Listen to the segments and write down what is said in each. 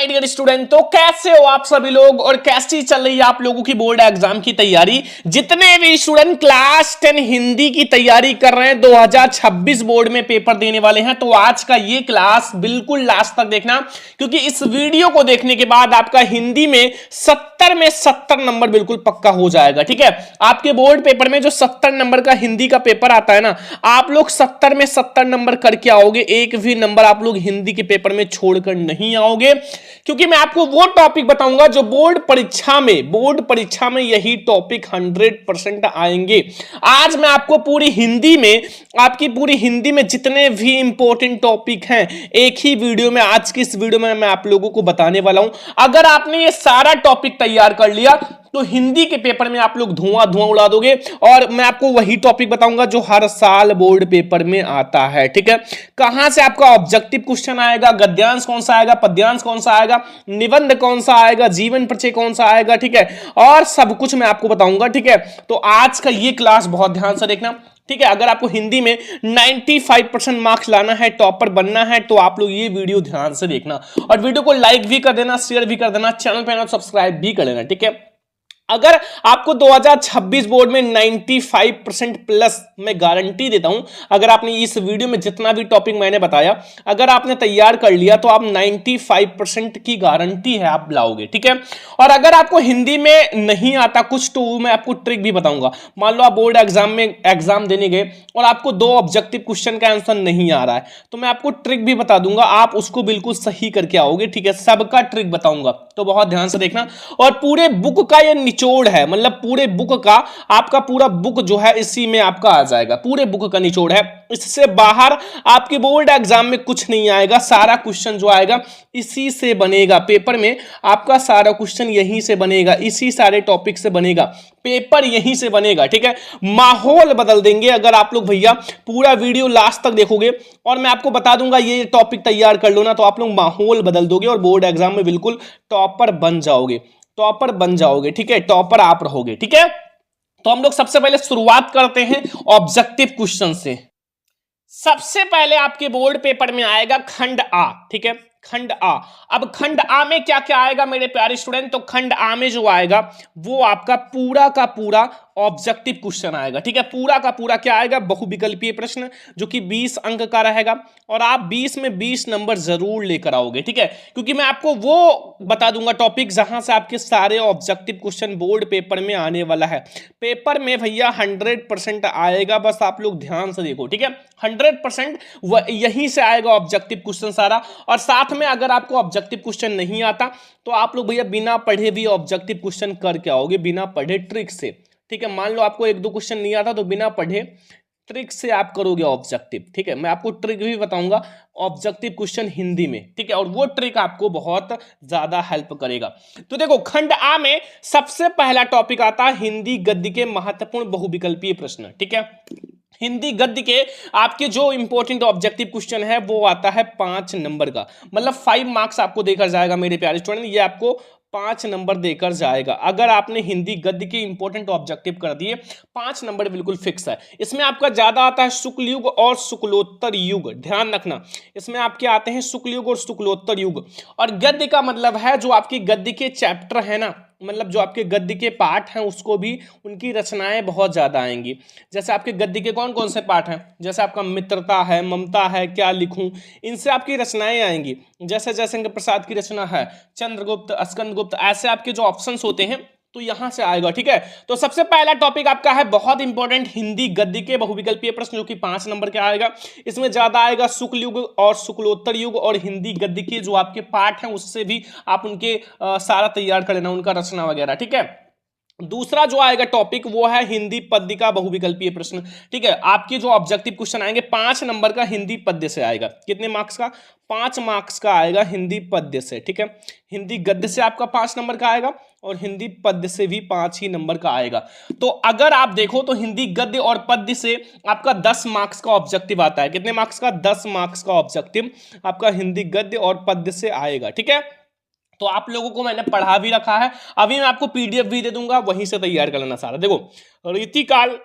My dear student, तो कैसे हो आप सभी लोग और कैसी चल रही है आप लोगों की बोर्ड एग्जाम की तैयारी। जितने भी स्टूडेंट क्लास 10 हिंदी की तैयारी कर रहे हैं, 2026 बोर्ड में पेपर देने वाले हैं, तो आज का ये क्लास बिल्कुल लास्ट तक देखना, क्योंकि इस वीडियो को देखने के बाद आपका हिंदी में 70 में 70 नंबर बिल्कुल पक्का हो जाएगा। ठीक है, आपके बोर्ड पेपर में जो 70 नंबर का हिंदी का पेपर आता है ना, आप लोग 70 में 70 नंबर करके आओगे, एक भी नंबर आप लोग हिंदी के पेपर में छोड़कर नहीं आओगे, क्योंकि मैं आपको वो टॉपिक बताऊंगा जो बोर्ड परीक्षा में यही टॉपिक 100% आएंगे। आज मैं आपको पूरी हिंदी में जितने भी इंपॉर्टेंट टॉपिक हैं, एक ही वीडियो में, आज की इस वीडियो में मैं आप लोगों को बताने वाला हूं। अगर आपने ये सारा टॉपिक तैयार कर लिया तो हिंदी के पेपर में आप लोग धुआं उड़ा दोगे। और मैं आपको वही टॉपिक बताऊंगा जो हर साल बोर्ड पेपर में आता है। ठीक है, कहां से आपका ऑब्जेक्टिव क्वेश्चन आएगा, गद्यांश कौन सा आएगा, पद्यांश कौन सा आएगा, निबंध कौन सा आएगा, जीवन परिचय कौन सा आएगा। ठीक है, और सब कुछ मैं आपको बताऊंगा। ठीक है, तो आज का ये क्लास बहुत ध्यान से देखना। ठीक है, अगर आपको हिंदी में 95% मार्क्स लाना है, टॉपर बनना है, तो आप लोग ये वीडियो ध्यान से देखना और वीडियो को लाइक भी कर देना, शेयर भी कर देना, चैनल पे ना सब्सक्राइब भी कर लेना। ठीक है, अगर आपको 2026 बोर्ड में 95% प्लस मैं गारंटी देता हूं, अगर आपने इस वीडियो में जितना भी टॉपिक मैंने बताया अगर आपने तैयार कर लिया तो आप 95% की गारंटी है आप लाओगे। ठीक है, और अगर आपको हिंदी में नहीं आता कुछ तो मैं आपको ट्रिक भी बताऊंगा। मान लो आप बोर्ड एग्जाम में एग्जाम देने गए और आपको 2 ऑब्जेक्टिव क्वेश्चन का आंसर नहीं आ रहा है, तो मैं आपको ट्रिक भी बता दूंगा, आप उसको बिल्कुल सही करके आओगे। ठीक है, सबका ट्रिक बताऊंगा, तो बहुत ध्यान से देखना। और पूरे बुक का ये निचोड़ है, मतलब पूरे बुक का आपका पूरा बुक जो है इसी में आपका आ जाएगा, पूरे बुक का निचोड़ है। इससे बाहर आपके बोर्ड एग्जाम में कुछ नहीं आएगा, सारा क्वेश्चन जो आएगा इसी से बनेगा। पेपर में आपका सारा क्वेश्चन यहीं से बनेगा, इसी सारे टॉपिक से बनेगा, पेपर यहीं से बनेगा। ठीक है, माहौल बदल देंगे अगर आप लोग भैया पूरा वीडियो लास्ट तक देखोगे और मैं आपको बता दूंगा ये टॉपिक तैयार कर लो ना, तो आप लोग माहौल बदल दोगे और बोर्ड एग्जाम में बिल्कुल टॉपर बन जाओगे। ठीक है, टॉपर आप रहोगे। ठीक है, तो हम लोग सबसे पहले शुरुआत करते हैं ऑब्जेक्टिव क्वेश्चन से। सबसे पहले आपके बोर्ड पेपर में आएगा खंड आ। ठीक है, खंड आ। अब खंड आ में क्या क्या आएगा मेरे प्यारे स्टूडेंट, तो खंड आ में जो आएगा वो आपका पूरा का पूरा ऑब्जेक्टिव क्वेश्चन आएगा। ठीक है, पूरा का पूरा क्या आएगा, बहुविकल्पीय प्रश्न, जो कि 20 अंक का रहेगा और आप 20 में 20 नंबर जरूर लेकर आओगे। ठीक है, क्योंकि मैं आपको वो बता दूंगा टॉपिक जहां से आपके सारे ऑब्जेक्टिव क्वेश्चन बोर्ड पेपर में आने वाला है। पेपर में भैया 100% आएगा, बस आप लोग ध्यान से देखो। ठीक है, 100% यहीं से आएगा ऑब्जेक्टिव क्वेश्चन सारा। और साथ में अगर आपको ऑब्जेक्टिव क्वेश्चन नहीं आता तो आप लोग भैया बिना पढ़े भी ऑब्जेक्टिव क्वेश्चन करके आओगे, बिना पढ़े ट्रिक से। ठीक है, मान लो आपको 1-2 क्वेश्चन नहीं आता तो बिना पढ़े ट्रिक से आप करोगे ऑब्जेक्टिव। ठीक है, मैं आपको ट्रिक भी बताऊंगा ऑब्जेक्टिव क्वेश्चन हिंदी में। ठीक है, और वो ट्रिक आपको बहुत ज्यादा हेल्प करेगा। तो देखो खंड आ में सबसे पहला टॉपिक आता है हिंदी गद्य के महत्वपूर्ण बहुविकल्पीय प्रश्न। ठीक है, हिंदी गद्य के आपके जो इंपॉर्टेंट ऑब्जेक्टिव क्वेश्चन है वो आता है 5 नंबर का, मतलब 5 मार्क्स आपको देकर जाएगा मेरे प्यारे स्टूडेंट, ये आपको 5 नंबर देकर जाएगा। अगर आपने हिंदी गद्य के इंपॉर्टेंट ऑब्जेक्टिव कर दिए 5 नंबर बिल्कुल फिक्स है। इसमें आपका ज्यादा आता है शुक्ल युग और शुक्लोत्तर युग, ध्यान रखना, इसमें आपके आते हैं शुक्ल युग और शुक्लोत्तर युग। और गद्य का मतलब है जो आपकी गद्य के चैप्टर है ना, मतलब जो आपके गद्य के पाठ हैं उसको भी उनकी रचनाएं बहुत ज्यादा आएंगी। जैसे आपके गद्य के कौन कौन से पाठ हैं, जैसे आपका मित्रता है, ममता है, क्या लिखूं, इनसे आपकी रचनाएं आएंगी। जैसे जयशंकर प्रसाद की रचना है, चंद्रगुप्त, स्कंदगुप्त, ऐसे आपके जो ऑप्शंस होते हैं तो यहां से आएगा। ठीक है, तो सबसे पहला टॉपिक आपका है बहुत इंपॉर्टेंट हिंदी गद्य के बहुविकल्पीय प्रश्न, जो कि 5 नंबर का आएगा। इसमें ज्यादा आएगा शुक्ल युग और शुक्लोत्तर युग, और हिंदी गद्य के जो आपके पाठ हैं उससे भी आप उनके सारा तैयार कर लेना, उनका रचना वगैरह। ठीक है, दूसरा जो आएगा टॉपिक वो है हिंदी पद्य का बहुविकल्पीय प्रश्न। ठीक है, आपके जो ऑब्जेक्टिव क्वेश्चन आएंगे 5 नंबर का हिंदी पद्य से आएगा। कितने मार्क्स का, 5 मार्क्स का आएगा हिंदी पद्य से। ठीक है, हिंदी गद्य से आपका 5 नंबर का आएगा और हिंदी पद्य से भी 5 ही नंबर का आएगा। तो अगर आप देखो तो हिंदी गद्य और पद्य से आपका 10 मार्क्स का ऑब्जेक्टिव आता है। कितने मार्क्स का, 10 मार्क्स का ऑब्जेक्टिव आपका हिंदी गद्य और पद्य से आएगा। ठीक है, तो आप लोगों को मैंने पढ़ा भी रखा है, अभी मैं आपको पीडीएफ भी दे दूंगा, वहीं से तैयार कर लेना सारा। देखो रीतिकाल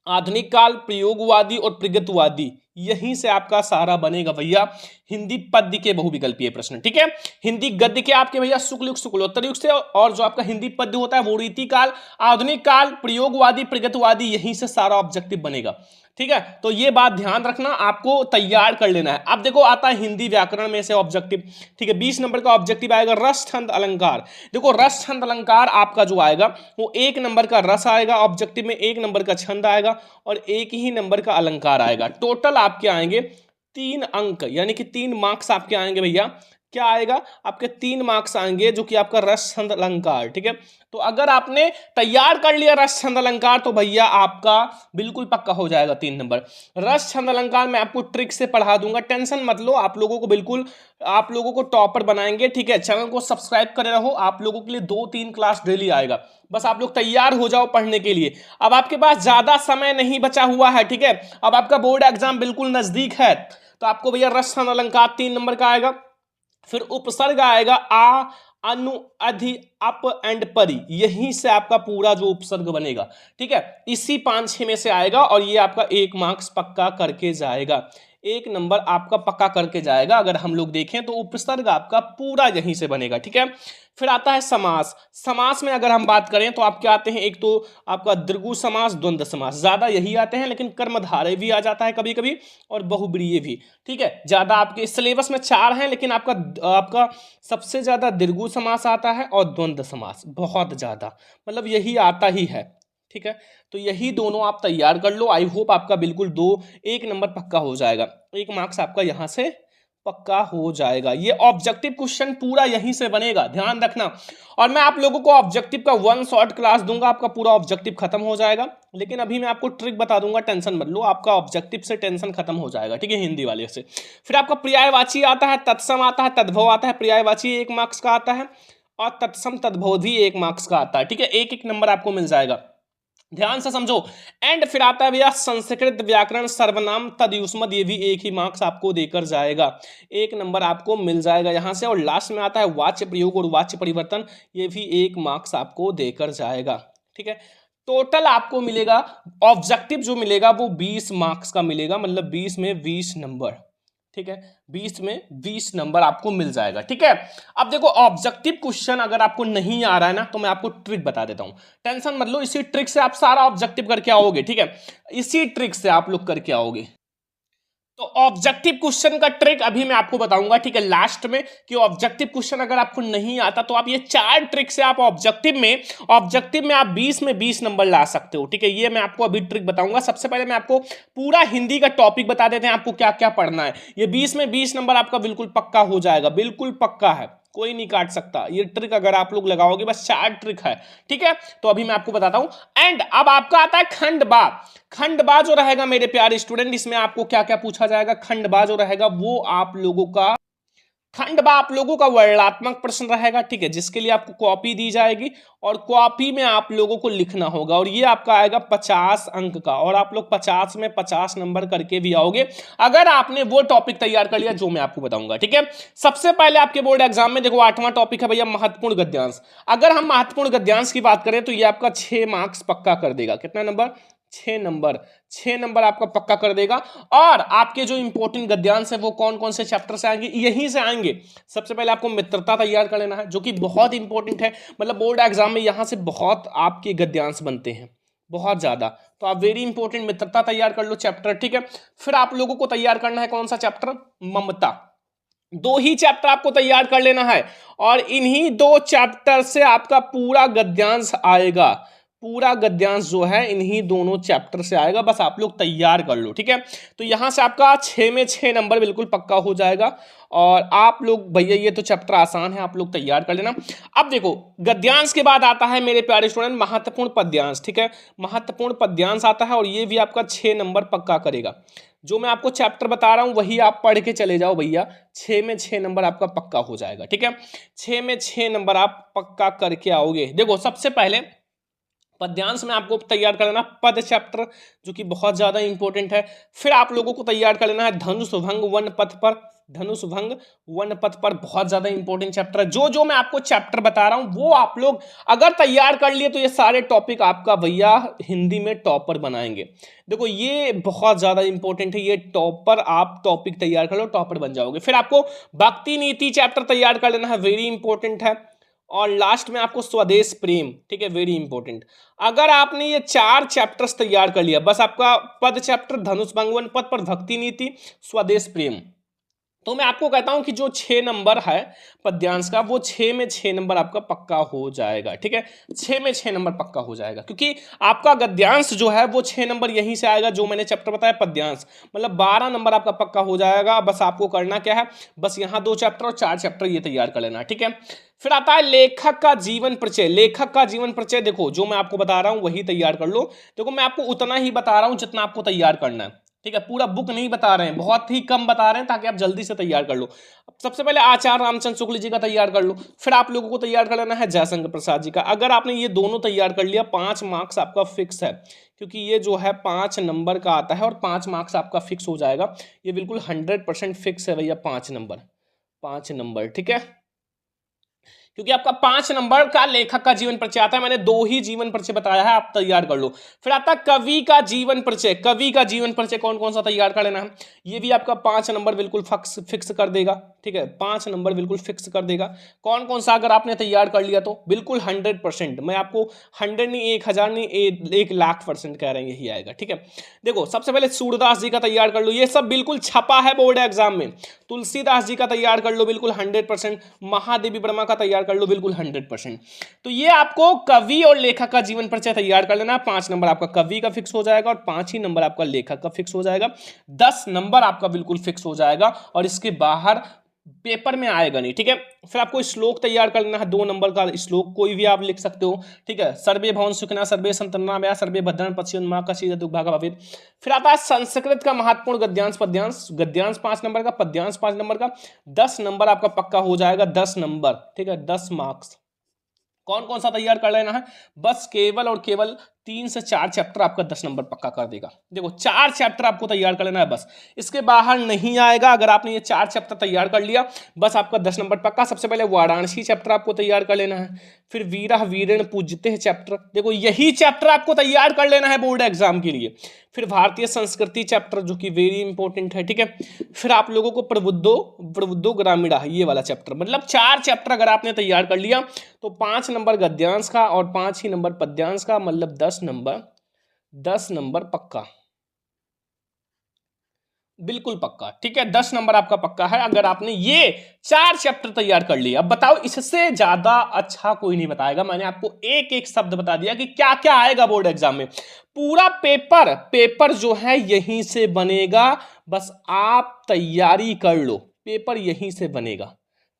आधुनिक काल, प्रयोगवादी और प्रगतवादी, यहीं से आपका सारा बनेगा भैया हिंदी पद्य के बहुविकल्पीय प्रश्न। ठीक है, हिंदी गद्य के आपके भैया शुक्ल युग, शुक्लोत्तर युग से, और जो आपका हिंदी पद्य होता है वो रीति काल, आधुनिक काल, प्रयोगवादी, प्रगतवादी, यहीं से सारा ऑब्जेक्टिव बनेगा। ठीक है, तो ये बात ध्यान रखना, आपको तैयार कर लेना है। अब देखो आता है हिंदी व्याकरण में से ऑब्जेक्टिव। ठीक है, 20 नंबर का ऑब्जेक्टिव आएगा रस छंद अलंकार। देखो रस छंद अलंकार आपका जो आएगा वो 1 नंबर का रस आएगा ऑब्जेक्टिव में, 1 नंबर का छंद आएगा और 1 ही नंबर का अलंकार आएगा। टोटल आपके आएंगे 3 अंक, यानी कि 3 मार्क्स आपके आएंगे भैया। क्या आएगा आपके 3 मार्क्स आएंगे, जो कि आपका रस छंद अलंकार। ठीक है, तो अगर आपने तैयार कर लिया रस छंद अलंकार तो भैया आपका बिल्कुल पक्का हो जाएगा 3 नंबर। रस छंद अलंकार मैं आपको ट्रिक से पढ़ा दूंगा, टेंशन मत लो, आप लोगों को बिल्कुल, आप लोगों को टॉपर बनाएंगे। ठीक है, चैनल को सब्सक्राइब करे रहो, आप लोगों के लिए 2-3 क्लास डेली आएगा, बस आप लोग तैयार हो जाओ पढ़ने के लिए। अब आपके पास ज्यादा समय नहीं बचा हुआ है। ठीक है, अब आपका बोर्ड एग्जाम बिल्कुल नजदीक है, तो आपको भैया रस छंद अलंकार 3 नंबर का आएगा। फिर उपसर्ग आएगा आ, अनु, अधि, अप एंड परि, यहीं से आपका पूरा जो उपसर्ग बनेगा। ठीक है, इसी 5-6 में से आएगा और ये आपका 1 मार्क्स पक्का करके जाएगा, 1 नंबर आपका पक्का करके जाएगा। अगर हम लोग देखें तो उपसर्ग आपका पूरा यहीं से बनेगा। ठीक है, फिर आता है समास। समास में अगर हम बात करें तो आपके आते हैं, एक तो आपका द्विगु समास, द्वंद्व समास, ज्यादा यही आते हैं, लेकिन कर्मधारय भी आ जाता है कभी कभी और बहुब्रीहि भी। ठीक है, ज्यादा आपके सिलेबस में 4 हैं, लेकिन आपका सबसे ज्यादा द्विगु समास आता है और द्वंद्व समास बहुत ज्यादा, मतलब यही आता ही है। ठीक है, तो यही दोनों आप तैयार कर लो। आई होप आपका बिल्कुल 1 नंबर पक्का हो जाएगा, 1 मार्क्स आपका यहां से पक्का हो जाएगा। ये ऑब्जेक्टिव क्वेश्चन पूरा यहीं से बनेगा, ध्यान रखना। और मैं आप लोगों को ऑब्जेक्टिव का 1 शॉर्ट क्लास दूंगा, आपका पूरा ऑब्जेक्टिव खत्म हो जाएगा। लेकिन अभी मैं आपको ट्रिक बता दूंगा, टेंशन मत लो, आपका ऑब्जेक्टिव से टेंशन खत्म हो जाएगा। ठीक है, हिंदी वाले से। फिर आपका पर्यायवाची आता है, तत्सम आता है, तद्भव आता है। पर्यायवाची 1 मार्क्स का आता है और तत्सम तद्भव भी 1 मार्क्स का आता है। ठीक है, 1-1 नंबर आपको मिल जाएगा, ध्यान से समझो। एंड फिर आता है भैया संस्कृत व्याकरण सर्वनाम तदयुष्मद, ये भी 1 ही मार्क्स आपको देकर जाएगा, 1 नंबर आपको मिल जाएगा यहां से। और लास्ट में आता है वाच्य प्रयोग और वाच्य परिवर्तन, ये भी 1 मार्क्स आपको देकर जाएगा। ठीक है, टोटल आपको मिलेगा ऑब्जेक्टिव जो मिलेगा वो 20 मार्क्स का मिलेगा, मतलब 20 में 20 नंबर। ठीक है, 20 में 20 नंबर आपको मिल जाएगा। ठीक है, अब देखो ऑब्जेक्टिव क्वेश्चन अगर आपको नहीं आ रहा है ना, तो मैं आपको ट्रिक बता देता हूं, टेंशन मत लो, इसी ट्रिक से आप सारा ऑब्जेक्टिव करके आओगे। ठीक है, इसी ट्रिक से आप लोग करके आओगे। तो ऑब्जेक्टिव क्वेश्चन का ट्रिक अभी मैं आपको बताऊंगा। ठीक है, लास्ट में, कि ऑब्जेक्टिव क्वेश्चन अगर आपको नहीं आता तो आप ये 4 ट्रिक से आप ऑब्जेक्टिव में आप 20 में 20 नंबर ला सकते हो। ठीक है, ये मैं आपको अभी ट्रिक बताऊंगा। सबसे पहले मैं आपको पूरा हिंदी का टॉपिक बता देते हैं, आपको क्या क्या पढ़ना है। ये 20 में 20 नंबर आपका बिल्कुल पक्का हो जाएगा, बिल्कुल पक्का है, कोई नहीं काट सकता। ये ट्रिक अगर आप लोग लगाओगे, बस 4 ट्रिक है। ठीक है, तो अभी मैं आपको बताता हूं। एंड अब आपका आता है खंडबा। खंडबा जो रहेगा मेरे प्यारे स्टूडेंट, इसमें आपको क्या क्या पूछा जाएगा। खंडबा जो रहेगा वो आप लोगों का वर्णनात्मक प्रश्न रहेगा। ठीक है, जिसके लिए आपको कॉपी दी जाएगी और कॉपी में आप लोगों को लिखना होगा, और ये आपका आएगा 50 अंक का, और आप लोग 50 में 50 नंबर करके भी आओगे अगर आपने वो टॉपिक तैयार कर लिया जो मैं आपको बताऊंगा। ठीक है, सबसे पहले आपके बोर्ड एग्जाम में देखो 8वां टॉपिक है भैया महत्वपूर्ण गद्यांश। अगर हम महत्वपूर्ण गद्यांश की बात करें तो ये आपका 6 मार्क्स पक्का कर देगा। कितना नंबर? 6 नंबर, 6 नंबर आपका पक्का कर देगा। और आपके जो इंपॉर्टेंट गद्यांश है वो कौन कौन से चैप्टर से आएंगे, यहीं से आएंगे। सबसे पहले आपको मित्रता तैयार कर लेना है, जो कि बहुत इंपॉर्टेंट है, मतलब बोर्ड एग्जाम में यहां से बहुत आपके गद्यांश बनते हैं, बहुत ज्यादा। तो आप वेरी इंपॉर्टेंट मित्रता तैयार कर लो चैप्टर। ठीक है, फिर आप लोगों को तैयार करना है कौन सा चैप्टर? ममता। 2 ही चैप्टर आपको तैयार कर लेना है, और इन्हीं 2 चैप्टर से आपका पूरा गद्यांश आएगा। पूरा गद्यांश जो है इन्हीं दोनों चैप्टर से आएगा, बस आप लोग तैयार कर लो। ठीक है, तो यहां से आपका 6 में 6 नंबर बिल्कुल पक्का हो जाएगा। और आप लोग भैया ये तो चैप्टर आसान है, आप लोग तैयार कर लेना। अब देखो गद्यांश के बाद आता है मेरे प्यारे स्टूडेंट महत्वपूर्ण पद्यांश। ठीक है, महत्वपूर्ण पद्यांश आता है, और ये भी आपका 6 नंबर पक्का करेगा। जो मैं आपको चैप्टर बता रहा हूं वही आप पढ़ के चले जाओ भैया, 6 में 6 नंबर आपका पक्का हो जाएगा। ठीक है, 6 में 6 नंबर आप पक्का करके आओगे। देखो सबसे पहले पद्यांश में आपको तैयार कर लेना पद चैप्टर, जो कि बहुत ज्यादा इंपॉर्टेंट है। फिर आप लोगों को तैयार कर लेना है धनुष भंग वन पथ पर। धनुष भंग वन पथ पर बहुत ज्यादा इंपॉर्टेंट चैप्टर है। जो जो मैं आपको चैप्टर बता रहा हूं वो आप लोग अगर तैयार कर लिए तो ये सारे टॉपिक आपका भैया हिंदी में टॉपर बनाएंगे। देखो ये बहुत ज्यादा इंपॉर्टेंट है, ये टॉपर आप टॉपिक तैयार कर लो, टॉपर बन जाओगे। फिर आपको भक्ति नीति चैप्टर तैयार कर लेना है, वेरी इंपॉर्टेंट है। और लास्ट में आपको स्वदेश प्रेम, ठीक है, वेरी इंपॉर्टेंट। अगर आपने ये 4 चैप्टर्स तैयार कर लिया, बस आपका पद चैप्टर, धनुष भंग वन पद पर, भक्ति नीति, स्वदेश प्रेम, तो मैं आपको कहता हूं कि जो 6 नंबर है पद्यांश का, वो 6 में 6 नंबर आपका पक्का हो जाएगा, ठीक है, 6 में 6 नंबर पक्का हो जाएगा। क्योंकि आपका गद्यांश जो है वो 6 नंबर यहीं से आएगा, जो मैंने चैप्टर बताया पद्यांश, मतलब 12 नंबर आपका पक्का हो जाएगा। बस आपको करना क्या है, बस यहाँ 2 चैप्टर और 4 चैप्टर ये तैयार कर लेना, ठीक है। फिर आता है लेखक का जीवन परिचय। लेखक का जीवन परिचय देखो जो मैं आपको बता रहा हूं वही तैयार कर लो। देखो मैं आपको उतना ही बता रहा हूं जितना आपको तैयार करना है, ठीक है, पूरा बुक नहीं बता रहे हैं, बहुत ही कम बता रहे हैं ताकि आप जल्दी से तैयार कर लो। सबसे पहले आचार्य रामचंद्र शुक्ल जी का तैयार कर लो, फिर आप लोगों को तैयार कर लेना है जयशंकर प्रसाद जी का। अगर आपने ये दोनों तैयार कर लिया, 5 मार्क्स आपका फिक्स है, क्योंकि ये जो है 5 नंबर का आता है और 5 मार्क्स आपका फिक्स हो जाएगा। ये बिल्कुल 100% फिक्स है भैया, 5 नंबर, 5 नंबर, ठीक है, क्योंकि आपका 5 नंबर का लेखक का जीवन परिचय आता है। मैंने 2 ही जीवन परिचय बताया है, आप तैयार कर लो। फिर आता है कवि का जीवन परिचय। कवि का जीवन परिचय कौन कौन सा तैयार कर लेना है, ये भी आपका 5 नंबर बिल्कुल फिक्स कर देगा, ठीक है, 5 नंबर बिल्कुल फिक्स कर देगा। कौन कौन सा अगर आपने तैयार कर लिया तो बिल्कुल 100%, मैं आपको 100 नहीं, 1000 नहीं, 1,00,000% कह रहे हैं यही आएगा, ठीक है। देखो सबसे पहले सूरदास जी का तैयार कर लो, ये सब बिल्कुल छपा है बोर्ड एग्जाम में। तुलसीदास जी का तैयार कर लो बिल्कुल 100%। महादेवी वर्मा का तैयार कर लो बिल्कुल 100%। तो ये आपको कवि और लेखक का जीवन परिचय तैयार कर लेना। 5 नंबर आपका कवि का फिक्स हो जाएगा और 5 ही नंबर आपका लेखक का फिक्स हो जाएगा। 10 नंबर आपका बिल्कुल फिक्स हो जाएगा और इसके बाहर पेपर में आएगा नहीं, ठीक है। फिर आपको श्लोक तैयार कर लेना है, 2 नंबर का श्लोक कोई भी आप लिख सकते हो, ठीक है। सर्वे भवन सुखना, सर्वे सन्तु व्या, सर्वे भद्राणि पश्यन्तु मा कश्चित् दुर्भाग्यः भवेत्। फिर आता है संस्कृत का महत्वपूर्ण गद्यांश पद्यांश। गद्यांश 5 नंबर का, पद्यांश 5 नंबर का, 10 नंबर आपका पक्का हो जाएगा, 10 नंबर, ठीक है, 10 मार्क्स। कौन कौन सा तैयार कर लेना है, बस केवल और केवल 3 से 4 चैप्टर आपका 10 नंबर पक्का कर देगा। देखो 4 चैप्टर आपको तैयार कर लेना है बस, इसके बाहर नहीं आएगा। अगर आपने ये 4 चैप्टर तैयार कर लिया बस आपका 10 नंबर पक्का। सबसे पहले वाराणसी चैप्टर आपको तैयार कर लेना है, फिर वीरा वीरेण पूज्यते चैप्टर, देखो यही चैप्टर आपको तैयार कर लेना है बोर्ड एग्जाम के लिए। फिर भारतीय संस्कृति चैप्टर जो कि वेरी इंपॉर्टेंट है, ठीक है। फिर आप लोगों को प्रबुद्धो ग्रामीणा, ये वाला चैप्टर, मतलब 4 चैप्टर अगर आपने तैयार कर लिया तो 5 नंबर गद्यांश का और 5 ही नंबर पद्यांश का, मतलब 10 नंबर पक्का, बिल्कुल पक्का, ठीक है, 10 नंबर आपका पक्का है अगर आपने ये 4 चैप्टर तैयार कर लिया। अब बताओ इससे ज्यादा अच्छा कोई नहीं बताएगा। मैंने आपको एक एक शब्द बता दिया कि क्या क्या आएगा बोर्ड एग्जाम में। पूरा पेपर जो है यहीं से बनेगा, बस आप तैयारी कर लो, पेपर यहीं से बनेगा,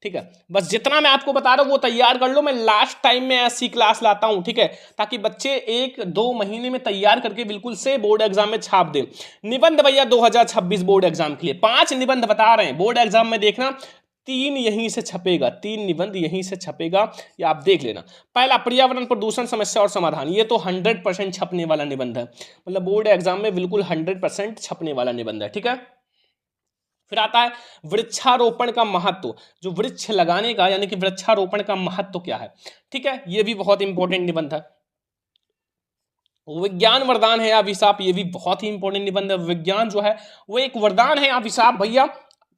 ठीक है। बस जितना मैं आपको बता रहा हूं वो तैयार कर लो। मैं लास्ट टाइम में ऐसी क्लास लाता हूं, ठीक है, ताकि बच्चे 1-2 महीने में तैयार करके बिल्कुल से बोर्ड एग्जाम में छाप दें। निबंध भैया 2026 बोर्ड एग्जाम के लिए 5 निबंध बता रहे हैं बोर्ड एग्जाम में, देखना 3 यहीं से छपेगा, 3 निबंध यहीं से छपेगा, ये आप देख लेना। पहला पर्यावरण प्रदूषण समस्या और समाधान, ये तो 100% छपने वाला निबंध है, मतलब बोर्ड एग्जाम में बिल्कुल 100% छपने वाला निबंध है, ठीक है। फिर आता है वृक्षारोपण का महत्व, जो वृक्ष लगाने का यानी कि वृक्षारोपण का महत्व क्या है, ठीक है, ये भी बहुत इंपॉर्टेंट निबंध है। विज्ञान वरदान है या अभिशाप, ये भी बहुत ही इंपॉर्टेंट निबंध है। विज्ञान जो है वो एक वरदान है या अभिशाप भैया,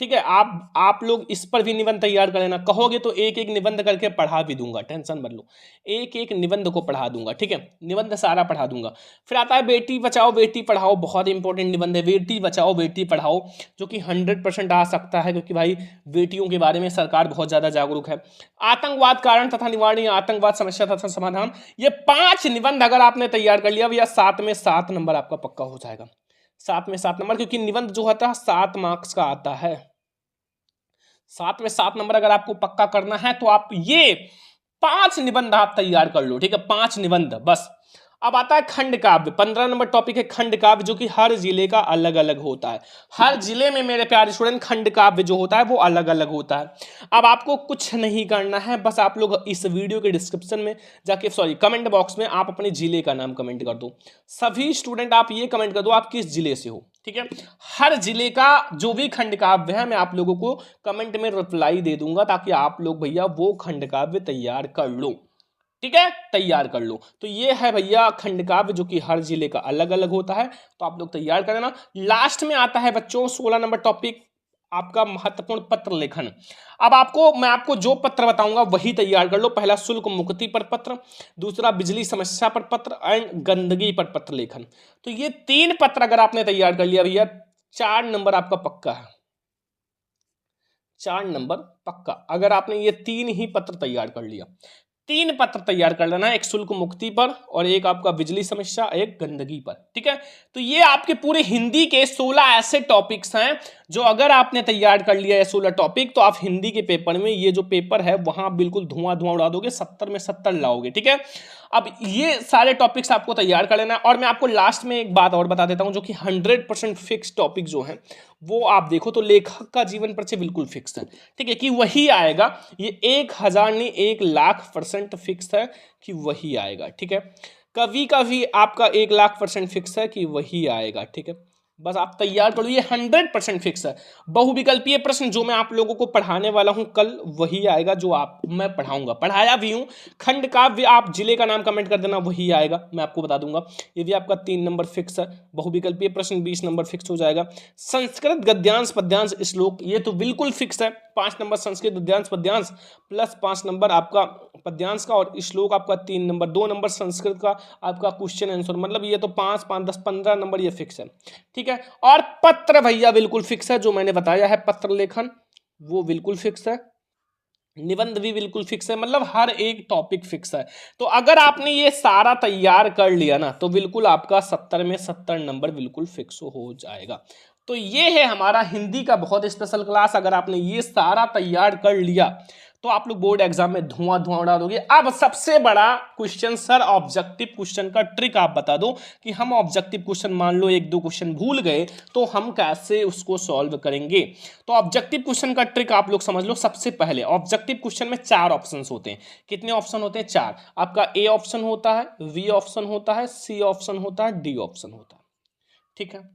ठीक है। आप लोग इस पर भी निबंध तैयार कर लेना, कहोगे तो एक एक निबंध करके पढ़ा भी दूंगा, टेंशन मत लो, एक एक निबंध को पढ़ा दूंगा, ठीक है, निबंध सारा पढ़ा दूंगा। फिर आता है बेटी बचाओ बेटी पढ़ाओ, बहुत इंपॉर्टेंट निबंध है, बेटी बचाओ बेटी पढ़ाओ, जो कि 100% आ सकता है, क्योंकि भाई बेटियों के बारे में सरकार बहुत ज्यादा जागरूक है। आतंकवाद कारण तथा निवारण, आतंकवाद समस्या तथा समाधान, ये 5 निबंध अगर आपने तैयार कर लिया भैया 7 में 7 नंबर आपका पक्का हो जाएगा, 7 में 7 नंबर, क्योंकि निबंध जो होता है 7 मार्क्स का आता है। 7 में 7 नंबर अगर आपको पक्का करना है तो आप ये 5 निबंध आप तैयार कर लो, ठीक है, 5 निबंध बस। अब आता है खंड काव्य। 15 नंबर टॉपिक है खंड काव्य, जो कि हर जिले का अलग अलग होता है। हर जिले में मेरे प्यारे स्टूडेंट खंड काव्य जो होता है वो अलग अलग होता है। अब आपको कुछ नहीं करना है, बस आप लोग इस वीडियो के डिस्क्रिप्शन में जाके, सॉरी कमेंट बॉक्स में आप अपने जिले का नाम कमेंट कर दो। सभी स्टूडेंट आप ये कमेंट कर दो आप किस जिले से हो, ठीक है। हर जिले का जो भी खंड काव्य है मैं आप लोगों को कमेंट में रिप्लाई दे दूंगा, ताकि आप लोग भैया वो खंड काव्य तैयार कर लो, ठीक है, तैयार कर लो। तो ये है भैया खंड काव्य, जो कि हर जिले का अलग अलग होता है, तो आप लोग तैयार कर लेना। लास्ट में आता है बच्चों 16 नंबर टॉपिक, आपका महत्वपूर्ण पत्र लेखन। अब मैं आपको जो पत्र बताऊंगा वही तैयार कर लो। पहला शुल्क मुक्ति पर पत्र, दूसरा बिजली समस्या पर पत्र एंड गंदगी पर पत्र लेखन। तो ये 3 पत्र अगर आपने तैयार कर लिया भैया, 4 नंबर आपका पक्का है, 4 नंबर पक्का। अगर आपने ये 3 ही पत्र तैयार कर लिया, 3 पत्र तैयार कर लेना है, एक शुल्क मुक्ति पर और एक आपका बिजली समस्या, एक गंदगी पर, ठीक है। तो ये आपके पूरे हिंदी के 16 ऐसे टॉपिक्स हैं जो अगर आपने तैयार कर लिया है 16 टॉपिक, तो आप हिंदी के पेपर में, ये जो पेपर है वहां बिल्कुल धुआं धुआं उड़ा दोगे, 70 में 70 लाओगे, ठीक है। अब ये सारे टॉपिक्स आपको तैयार कर लेना है। और मैं आपको लास्ट में एक बात और बता देता हूं, जो कि 100% फिक्स टॉपिक जो है वो आप देखो तो लेखक का जीवन परिचय बिल्कुल फिक्स है, ठीक है, कि वही आएगा। ये 1000 नहीं 1,00,000% फिक्स है कि वही आएगा, ठीक है। कभी कभी आपका 1,00,000% फिक्स है कि वही आएगा, ठीक है। बस आप तैयार करो, ये 100% फिक्स है। बहुविकल्पीय प्रश्न जो मैं आप लोगों को पढ़ाने वाला हूं कल, वही आएगा जो मैं पढ़ाऊंगा, पढ़ाया भी हूं। खंड काव्य आप जिले का नाम कमेंट कर देना, वही आएगा, मैं आपको बता दूंगा। ये भी आपका 3 नंबर फिक्स है। बहुविकल्पीय प्रश्न 20 नंबर फिक्स हो जाएगा। संस्कृत गद्यांश पद्यांश श्लोक, ये तो बिल्कुल फिक्स है। 5 नंबर संस्कृत गद्यांश पद्यांश प्लस 5 नंबर आपका पद्यांश का, और श्लोक आपका 3 नंबर, 2 नंबर संस्कृत का आपका क्वेश्चन आंसर, मतलब ये तो 5 5 10 15 नंबर ये फिक्स है, ठीक है। और पत्र भैया बिल्कुल फिक्स है, जो मैंने बताया है पत्र लेखन वो बिल्कुल फिक्स है। निबंध भी बिल्कुल फिक्स है, मतलब हर एक टॉपिक फिक्स है। तो अगर आपने ये सारा तैयार कर लिया ना, तो बिल्कुल आपका 70 में 70 नंबर बिल्कुल फिक्स हो जाएगा। तो ये है हमारा हिंदी का बहुत स्पेशल क्लास। अगर आपने ये सारा तैयार कर लिया तो आप लोग बोर्ड एग्जाम में धुआं धुआं उड़ा दोगे। अब सबसे बड़ा क्वेश्चन, सर ऑब्जेक्टिव क्वेश्चन का ट्रिक आप बता दो कि हम ऑब्जेक्टिव क्वेश्चन मान लो 1-2 क्वेश्चन भूल गए तो हम कैसे उसको सॉल्व करेंगे। तो ऑब्जेक्टिव क्वेश्चन का ट्रिक आप लोग समझ लो। सबसे पहले ऑब्जेक्टिव क्वेश्चन में 4 ऑप्शन होते हैं। कितने ऑप्शन होते हैं? 4। आपका ए ऑप्शन होता है, बी ऑप्शन होता है, सी ऑप्शन होता है, डी ऑप्शन होता है, ठीक है।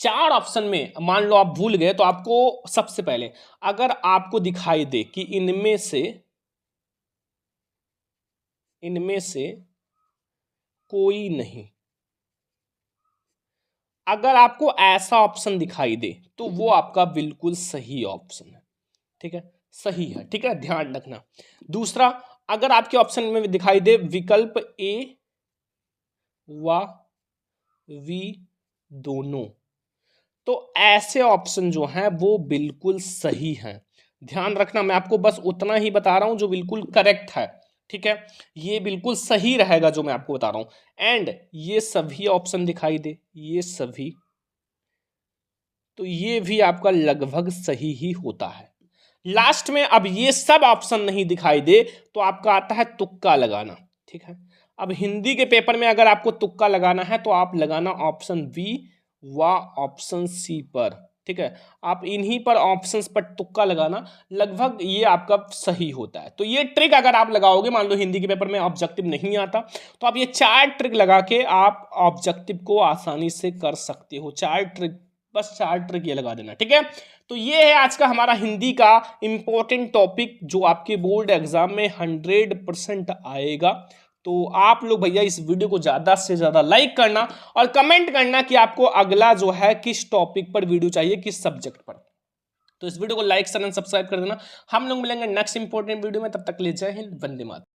4 ऑप्शन में मान लो आप भूल गए तो आपको सबसे पहले, अगर आपको दिखाई दे कि इनमें से कोई नहीं, अगर आपको ऐसा ऑप्शन दिखाई दे तो वो आपका बिल्कुल सही ऑप्शन है, ठीक है, सही है, ठीक है, ध्यान रखना। दूसरा, अगर आपके ऑप्शन में दिखाई दे विकल्प ए व वी दोनों, तो ऐसे ऑप्शन जो हैं वो बिल्कुल सही हैं। ध्यान रखना, मैं आपको बस उतना ही बता रहा हूं जो बिल्कुल करेक्ट है, ठीक है, ये बिल्कुल सही रहेगा जो मैं आपको बता रहा हूं। एंड ये सभी ऑप्शन दिखाई दे, ये सभी, तो ये भी आपका लगभग सही ही होता है। लास्ट में अब ये सब ऑप्शन नहीं दिखाई दे तो आपका आता है तुक्का लगाना, ठीक है। अब हिंदी के पेपर में अगर आपको तुक्का लगाना है तो आप लगाना ऑप्शन बी व ऑप्शन सी पर, ठीक है। आप इन्हीं पर ऑप्शंस पर तुक्का लगाना, लगभग ये आपका सही होता है। तो ये ट्रिक अगर आप लगाओगे, मान लो हिंदी के पेपर में ऑब्जेक्टिव नहीं आता, तो आप ये 4 ट्रिक लगा के आप ऑब्जेक्टिव को आसानी से कर सकते हो। 4 ट्रिक, बस 4 ट्रिक ये लगा देना, ठीक है। तो ये है आज का हमारा हिंदी का इंपॉर्टेंट टॉपिक जो आपके बोर्ड एग्जाम में 100% आएगा। तो आप लोग भैया इस वीडियो को ज्यादा से ज्यादा लाइक करना और कमेंट करना कि आपको अगला जो है किस टॉपिक पर वीडियो चाहिए, किस सब्जेक्ट पर। तो इस वीडियो को लाइक शेयर एंड सब्सक्राइब कर देना। हम लोग मिलेंगे नेक्स्ट इंपॉर्टेंट वीडियो में, तब तक ले जय हिंद, वंदे मातरम।